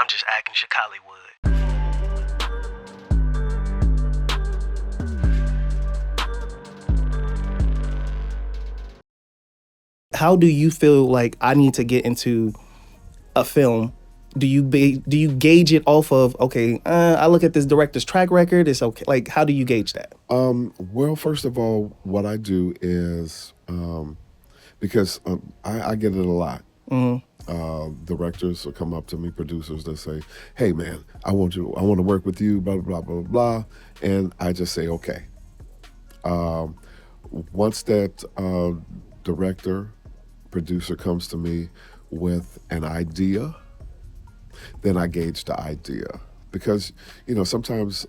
I'm just acting Chicallywood. How do you feel like I need to get into a film? Do you gauge it off of, okay, I look at this director's track record, it's okay? Like, how do you gauge that? Well, first of all, what I do is because I get it a lot. Directors will come up to me, producers, they say, "Hey, man, I want to work with you." Blah blah blah blah blah, and I just say, "Okay." Once that director, producer comes to me with an idea, then I gauge the idea because sometimes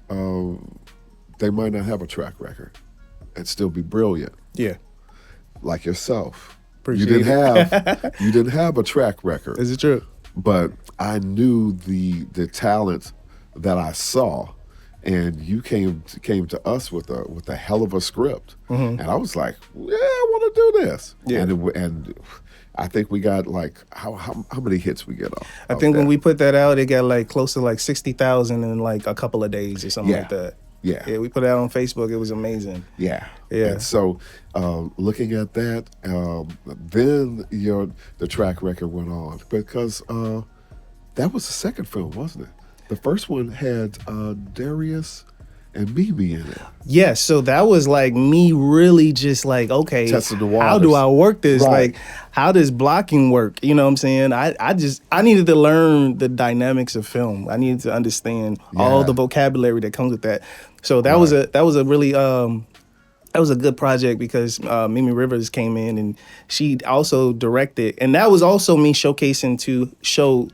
they might not have a track record and still be brilliant. Yeah. Like yourself. Appreciate you didn't have a track record. Is it true? But I knew the talent that I saw, and you came to us with a hell of a script, and I was like, yeah, I want to do this. Yeah. And I think we got like how many hits we get off? I think when we put that out, it got like close to like 60,000 in like a couple of days or something like that. Yeah. Yeah, we put it out on Facebook. It was amazing. Yeah. Yeah. And so looking at that, then the track record went on because that was the second film, wasn't it? The first one had Darius and Mimi in it. Yeah, so that was like me really just like, okay, Testing the waters. How do I work this? Right. Like, how does blocking work? You know what I'm saying? I needed to learn the dynamics of film. I needed to understand all the vocabulary that comes with that. So that was a really that was a good project because Mimi Rivers came in and she also directed, and that was also me showcasing to show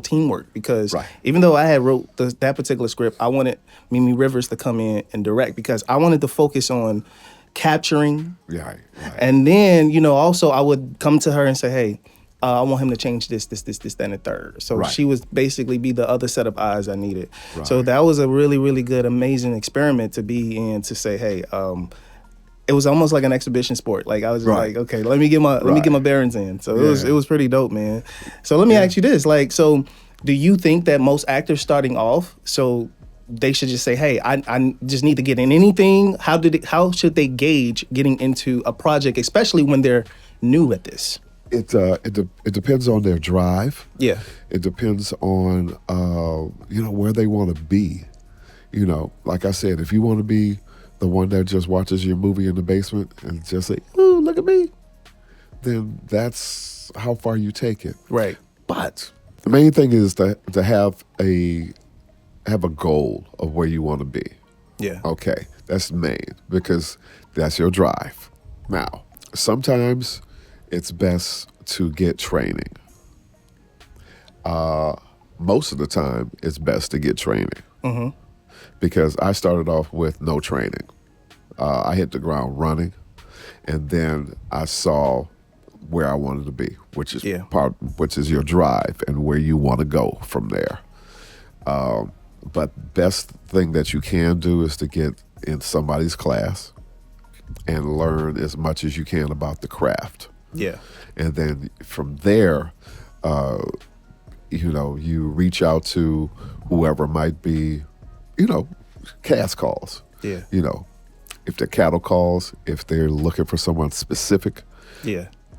teamwork because even though I had wrote that particular script, I wanted Mimi Rivers to come in and direct because I wanted to focus on capturing. Right. And then also I would come to her and say, hey, I want him to change this, that, and the third. So she was basically be the other set of eyes I needed. Right. So that was a really, really good, amazing experiment to be in, to say, hey, it was almost like an exhibition sport. Like I was just like, okay, let me get my bearings in. So it was pretty dope, man. So let me ask you this, like, so do you think that most actors starting off, so they should just say, hey, I just need to get in anything? How should they gauge getting into a project, especially when they're new at this? It depends on their drive. Yeah. It depends on where they want to be. Like I said, if you want to be the one that just watches your movie in the basement and just say, "Ooh, look at me," then that's how far you take it. Right. But the main thing is to have a goal of where you want to be. Yeah. Okay, that's the main, because that's your drive. Now, sometimes it's best to get training. Most of the time, it's best to get training. Mm-hmm. Because I started off with no training. I hit the ground running, and then I saw where I wanted to be, which is your drive and where you want to go from there. But best thing that you can do is to get in somebody's class and learn as much as you can about the craft. Yeah. And then from there, you reach out to whoever might be, cast calls. Yeah. If they're cattle calls, if they're looking for someone specific,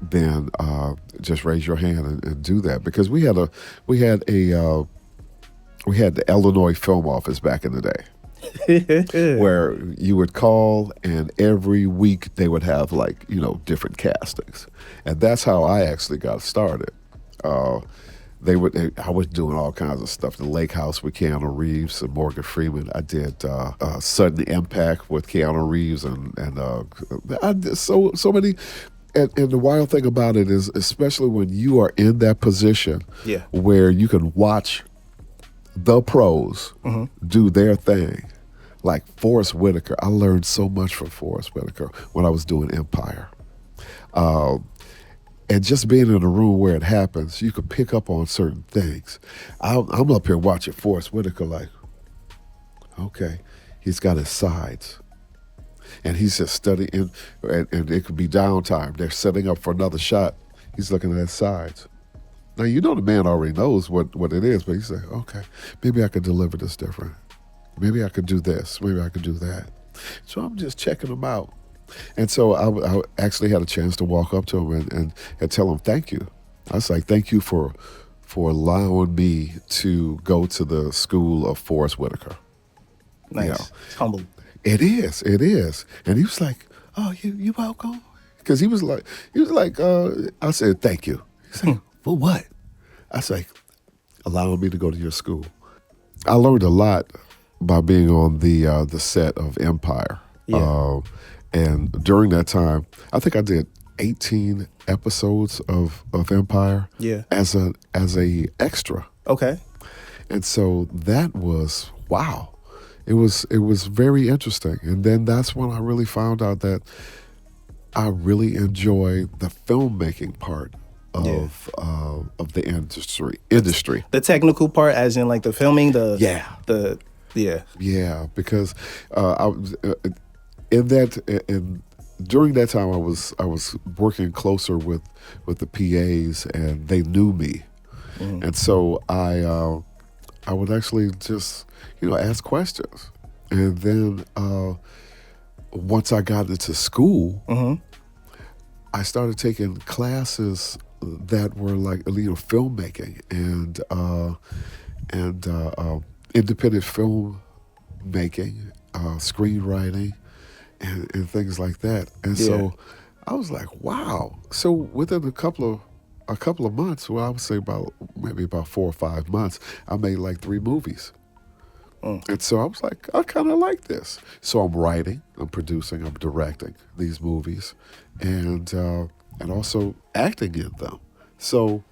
then just raise your hand and do that. Because we had the Illinois Film Office back in the day, where you would call, and every week they would have different castings, and that's how I actually got started. I was doing all kinds of stuff. The Lake House with Keanu Reeves and Morgan Freeman. I did Sudden Impact with Keanu Reeves, and I did so many. And the wild thing about it is, especially when you are in that position, where you can watch the pros do their thing. Like Forest Whitaker, I learned so much from Forest Whitaker when I was doing Empire. And just being in a room where it happens, you can pick up on certain things. I'm up here watching Forest Whitaker like, okay, he's got his sides. And he's just studying, and it could be downtime. They're setting up for another shot. He's looking at his sides. Now, the man already knows what it is, but he said, okay, maybe I could deliver this different. Maybe I could do this. Maybe I could do that. So I'm just checking him out. And so I actually had a chance to walk up to him and tell him thank you. I was like, thank you for allowing me to go to the school of Forest Whitaker. Nice. You know, It's humble. It is. And he was like, oh, you welcome? Because he was like, I said, thank you. He said, for what? I was like, allowing me to go to your school. I learned a lot by being on the set of Empire. Yeah. And during that time, I think I did 18 episodes of Empire. Yeah. As a extra. Okay. And so that was wow. It was very interesting. And then that's when I really found out that I really enjoy the filmmaking part of the industry. The technical part, as in like the filming, Yeah, because during that time I was working closer with the PAs, and they knew me, and so I would actually just ask questions, and then once I got into school, I started taking classes that were like filmmaking and independent film making, screenwriting, and things like that. And so I was like, wow. So within a couple of months, well, I would say maybe about 4 or 5 months, I made like 3 movies. And so I was like, I kind of like this. So I'm writing, I'm producing, I'm directing these movies, and also acting in them. So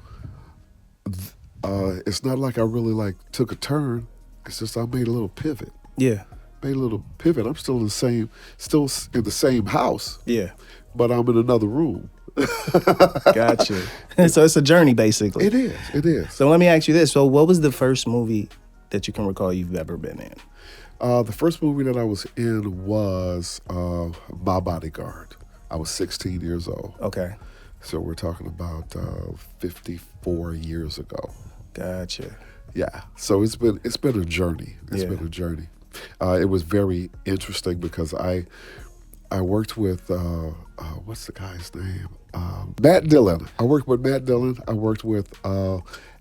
it's not like I really took a turn. It's just I made a little pivot. Yeah. Made a little pivot. I'm still in the same house. Yeah. But I'm in another room. Gotcha. So it's a journey, basically. It is. So let me ask you this. So what was the first movie that you can recall you've ever been in? The first movie that I was in was My Bodyguard. I was 16 years old. Okay. So we're talking about 54 years ago. Gotcha. Yeah. So it's been a journey. It's Yeah. been a journey. It was very interesting because I worked with what's the guy's name? Matt Dillon. I worked with Matt Dillon. I worked with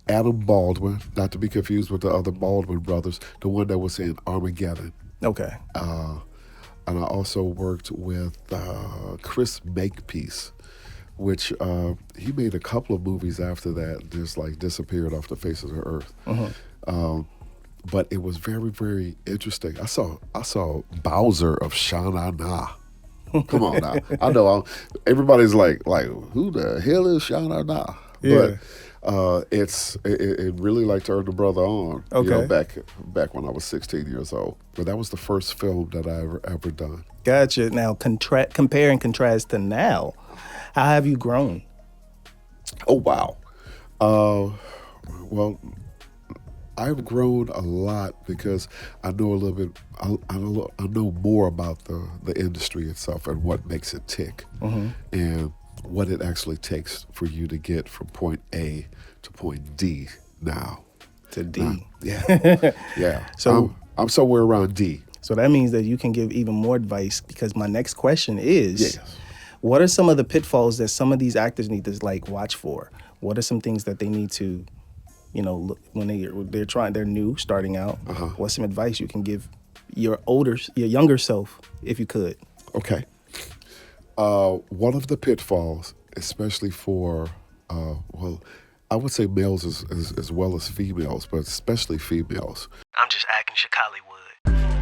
Adam Baldwin, not to be confused with the other Baldwin brothers, the one that was in Armageddon. Okay. And I also worked with Chris Makepeace, which he made a couple of movies after that, just disappeared off the face of the earth. But it was very, very interesting. I saw Bowser of Sha-Na-Na. Come on now. I know everybody's like, who the hell is Sha-Na-Na? Yeah. But it really turned the brother on. Okay. Back when I was 16 years old. But that was the first film that I ever done. Gotcha. Now, compare and contrast to now. How have you grown? Oh, wow. Well, I've grown a lot because I know a little bit. I know more about the industry itself and what makes it tick, and what it actually takes for you to get from point A to point D now. To D. Yeah. So I'm somewhere around D. So that means that you can give even more advice, because my next question is, Yes. what are some of the pitfalls that some of these actors need to watch for? What are some things that they need to, look when they're new, starting out? What's some advice you can give your younger self, if you could? Okay. One of the pitfalls, especially for, I would say males as well as females, but especially females. I'm just acting Chicallywood.